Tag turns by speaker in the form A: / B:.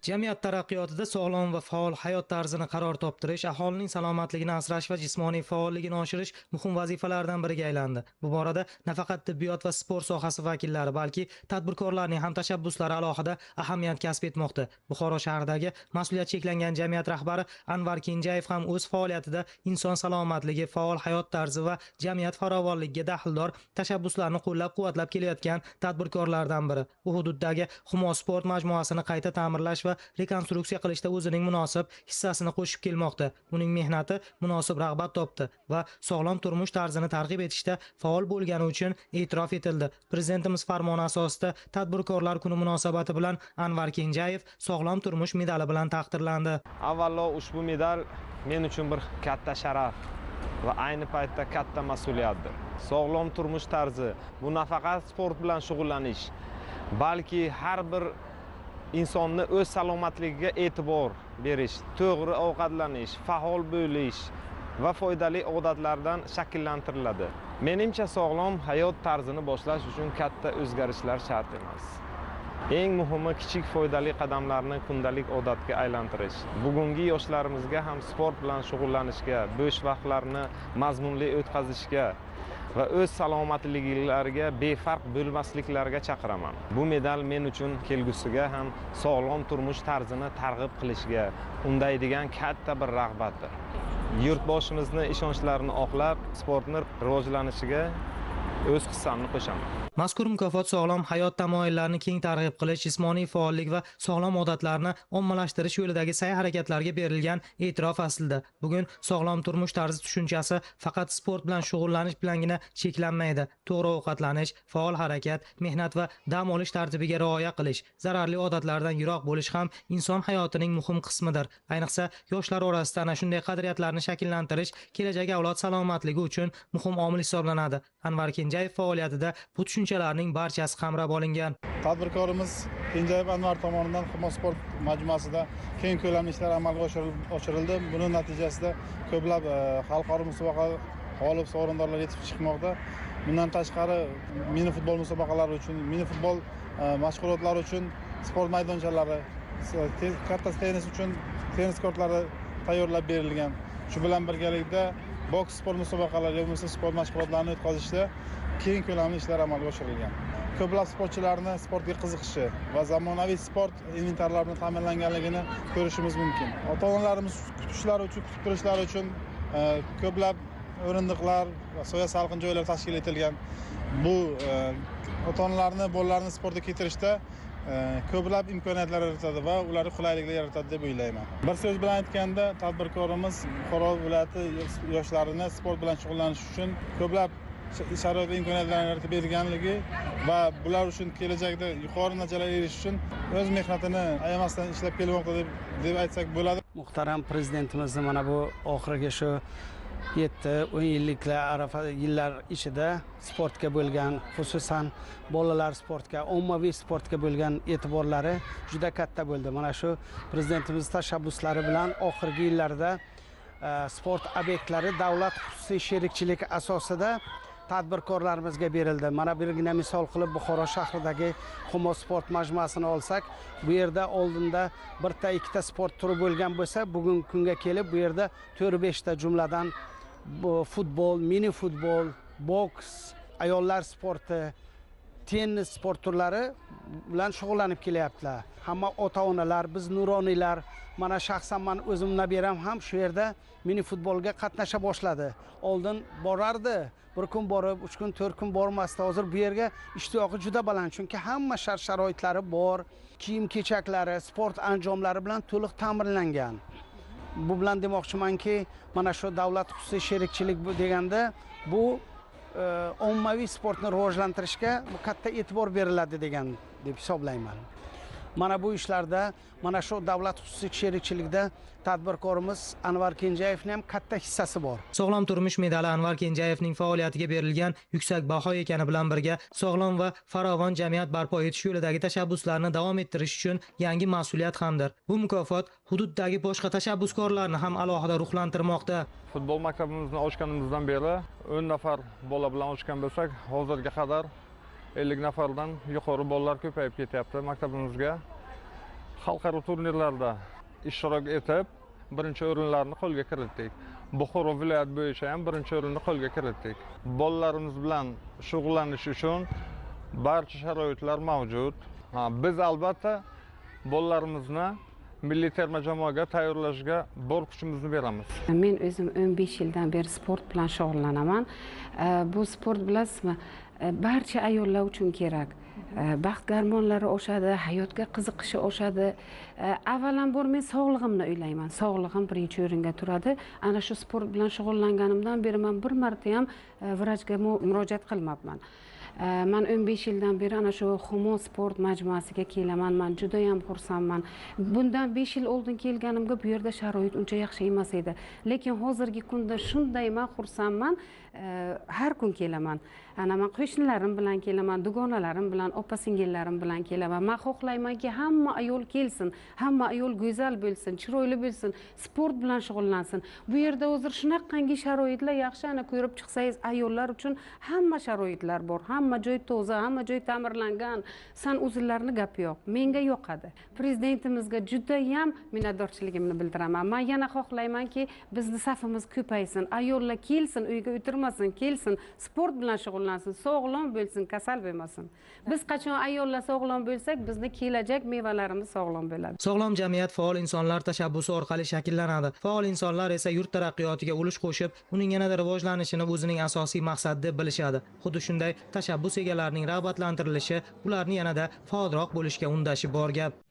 A: Jamiyat taraqqiyotida sog'lom va faol hayot tarzini qaror toptirish, aholining salomatligini asrash va jismoniy faolligini oshirish muhim vazifalardan biriga aylandi. Bu borada nafaqat tibbiyot va sport sohasi vakillari, balki tadbirkorlarning ham tashabbuslari alohida ahamiyat kasb etmoqda. Buxoro shahridagi mas'uliyat cheklangan jamiyat rahbari Anvar Kenjayev ham o'z faoliyatida inson salomatligi, faol hayot tarzi va jamiyat farovonligiga daxldor tashabbuslarni qo'llab-quvvatlab kelayotgan tadbirkorlardan biri. U hududdagi Humo sport majmuasini qayta ta'mirlash va rekonstruksiya qilishda o'zining munosib hissasini qo'shib kelmoqda. Uning mehnati munosib rag'bat topdi va sog'lom turmush tarzini targ'ib etishda faol bo'lgani uchun e'tirof etildi. Prezidentimiz farmoni asosida Tadbirkorlar kuni munosabati bilan Anvar Kenjayev sog'lom turmush medali bilan taqdirlandi.
B: Avvalo ushbu medal men uchun bir katta sharaf va ayni paytda katta mas'uliyatdir. Sog'lom turmush tarzi bu nafaqat sport bilan shug'ullanish, balki har bir insonni o'z salomatligiga e'tibor berish, to'g'ri ovqatlanish, faol bo'lish va foydali odatlardan shakllantiriladi. Menimcha sog'lom hayot tarzini boshlash uchun katta o'zgarishlar shart emas. Eng muhimi kichik foydali qadamlarni kundalik odatga aylantirish. Bugungi yoshlarimizga ham sport bilan shug'ullanishga, bo'sh vaqtlarni mazmunli o'tkazishga va o'z salomatliklariga befarq bo'lmasliklariga chaqiraman. Bu medal men uchun kelgusiga ham sog'lom turmush tarzini targ'ib qilishga undaydigan katta bir rag'batdir. Yurtboshimizni ishonchlarini oqlab, sportni rivojlanishiga o'z hissamni qo'shaman.
A: Mazkur mukofot sog'lom hayot tamoyillarini keng targ'ib qilish, jismoniy faollik va sog'lom odatlarni ommalashtirish yo'lidagi sa'y-harakatlarga berilgan e'tirof aslida. Bugun sog'lom turmush tarzi tushunchasi faqat sport bilan shug'ullanish bilangina cheklanmaydi. To'g'ri ovqatlanish, faol harakat, mehnat va dam olish tartibiga rioya qilish, zararli odatlardan yiroq bo'lish ham inson hayotining muhim qismidir. Ayniqsa yoshlar orasida ana shunday qadriyatlarni shakllantirish kelajak avlod salomatligi uchun muhim omil hisoblanadi. Anvar Kenjayev faoliyatida bu tushunchalarning barchasi qamrab olingan.
C: Tadbirkorimiz Kenjayev Anvar tomonidan Humo sport majmuasida keng ko'lamli ishlar amalga oshirildi. Buning natijasida ko'plab xalqaro musobaqa g'olib sovrindorlar yetib chiqmoqda. Bundan tashqari mini futbol musobaqalari uchun, mini futbol mashg'ulotlari uchun sport maydonchalari, katta tennis uchun tennis kortlari tayyorlab berilgan. Shu bilan birgalikda boks sport musobaqalari yoki sport mashg'ulotlarini o'tkazishda keng ko'lamli ishlar amalga oshirilgan. Ko'plab sportchilarni sportga qiziqishi va zamonaviy sport inventarlari bilan ta'minlanganligini ko'rishimiz mumkin. Ota-onalarimiz kutishlari uchun, kutib turishlari uchun ko'plab o'rindiqlar va soya salqin joylar tashkil etilgan. Bu ota-onalarni bolalarini sportga kiritishda ko'plab imkoniyatlar yaratadi va ularga qulayliklar yaratadi deb o'ylayman. Bir so'z bilan aytganda, tadbirkorimiz Buxoro viloyati yoshlarini sport bilan shug'ullanish uchun ko'plab sharoit va imkoniyatlarni yaratib berganligi va bular uchun kelajakda yuqori natijalarga erishish uchun o'z mehnatini ayamasdan ishlab kelmoqda deb aytsak bo'ladi.
D: Muhtaram prezidentimizni mana bu oxirgi shu 7-10 yillar ichida sportga bo'lgan, xususan bolalar sportga, ommaviy sportga bo'lgan e'tiborlari juda katta bo'ldi. Mana shu prezidentimiz tashabbuslari bilan oxirgi yillarda sport obyektlari davlat xususiy sherikchilik asosida tadbirkorlarimizga berildi. Mana birgina misol qilib Buxoro shahridagi Humo sport majmuasini olsak, bu yerda oldinda birta ikkita sport turi bo'lgan bo'lsa, bugungi kunga kelib bu yerda 4-5 ta jumladan futbol, mini futbol, boks, ayollar sporti, tennis sport turlari bilan shug'ullanib kelyaptilar. Hamma ota-onalar, biz nuroniylar, mana shaxsan men o'zim nabiram ham shu yerda mini futbolga qatnasha boshladi. Oldin borardi, bir kun borib, 3 kun, 4 kun bormasdi. Hozir bu yerga ishtiyoqi juda baland, chunki hamma shart-sharoitlari bor, kiyim-kechaklari, sport anjomlari bilan to'liq ta'minlangan. Bu bilan demoqchimanki, mana shu davlat xususiy sherikchilik deganda bu ommaviy sportni rivojlantirishga katta e'tibor beriladi degan deb hisoblayman. Mana bu ishlarda, mana shu davlat xususiy sherikchilikda tadbirkorimiz Anvar Kenjayevning ham katta hissasi bor.
A: Sog'lom turmush medali Anvar Kenjayevning faoliyatiga berilgan yuksak baho ekani bilan birga sog'lom va farovon jamiyat barpo etish yo'lidagi tashabbuslarni davom ettirish uchun yangi mas'uliyat hamdir. Bu mukofot hududdagi boshqa tashabbuskorlarni ham alohida ruhlantirmoqda.
B: Futbol maktabimizni ochganimizdan beri 10 nafar bola bilan ochgan bo'lsak, hozirga qadar 50 nafardan yuqori bolalar ko'payib ketyapti maktabimizga.
E: xalqaro turnirlarda ishtirok etib, birinchi o'rinlarni qo'lga kiritdik. Buxoro viloyat bo'yicha ham birinchi o'rinni qo'lga kiritdik. Bolalarimiz bilan shug'ullanish uchun barcha sharoitlar mavjud. Biz albatta bolalarimizni milliy terma jamoaga tayyorlashga bor kuchimizni beramiz.
F: Men o'zim 15 yildan beri sport bilan shug'ullanaman. Bu sport bilasizmi, barcha ayollar uchun kerak. Baxt gormonlari oshadi, hayotga qiziqishi oshadi. Avvalambor men sog'lig'imni o'ylayman. Sog'lig'im birinchi o'ringa turadi. Ana shu sport bilan shug'ullanganimdan beri men bir marta ham vrachga murojaat qilmabman. Men 15 yildan beri ana shu Humo sport majmuasiga kelaman. Men juda ham xursandman. Bundan 5 yil oldin kelganimga bu yerda sharoit uncha yaxshi emas edi. Lekin hozirgi kunda shunday men xursandman. Har kun kelaman. Ana men qo'shnilarim bilan kelaman, dugonalarim bilan, opa-singillarim bilan kelaman. Men xohlaymanki, hamma ayol kelsin, hamma ayol go'zal bo'lsin, chiroyli bo'lsin, sport bilan shug'ullansin. Bu yerda hozir shunaqangi sharoitlar yaxshi, ana ko'rib chiqsangiz, ayollar uchun hamma sharoitlar bor. Hamma joy toza, hamma joy ta'mirlangan. San o'zinglarni gapi yo'q. Menga yoqadi. Prezidentimizga juda ham minnatdorchiligimni bildiraman. Men yana xohlaymanki, bizning safimiz ko'paysin. Ayollar kelsin, uyga o'tirmasin, kelsin, sport bilan shug'ullansin, sog'lom bo'lsin, kasal bo'lmasin. Biz qachon ayollar sog'lom bo'lsak, bizning kelajak mevalarimiz sog'lom bo'ladi.
A: Sog'lom jamiyat faol insonlar tashabbusi orqali shakllanadi. Faol insonlar esa yurt taraqqiyotiga ulush qo'shib, uning yanada rivojlanishini o'zining asosiy maqsadi deb bilishadi. Xuddi shunday tashabbus egalarining rag'batlantirilishi ularni yanada faolroq bo'lishga undashi bor gap.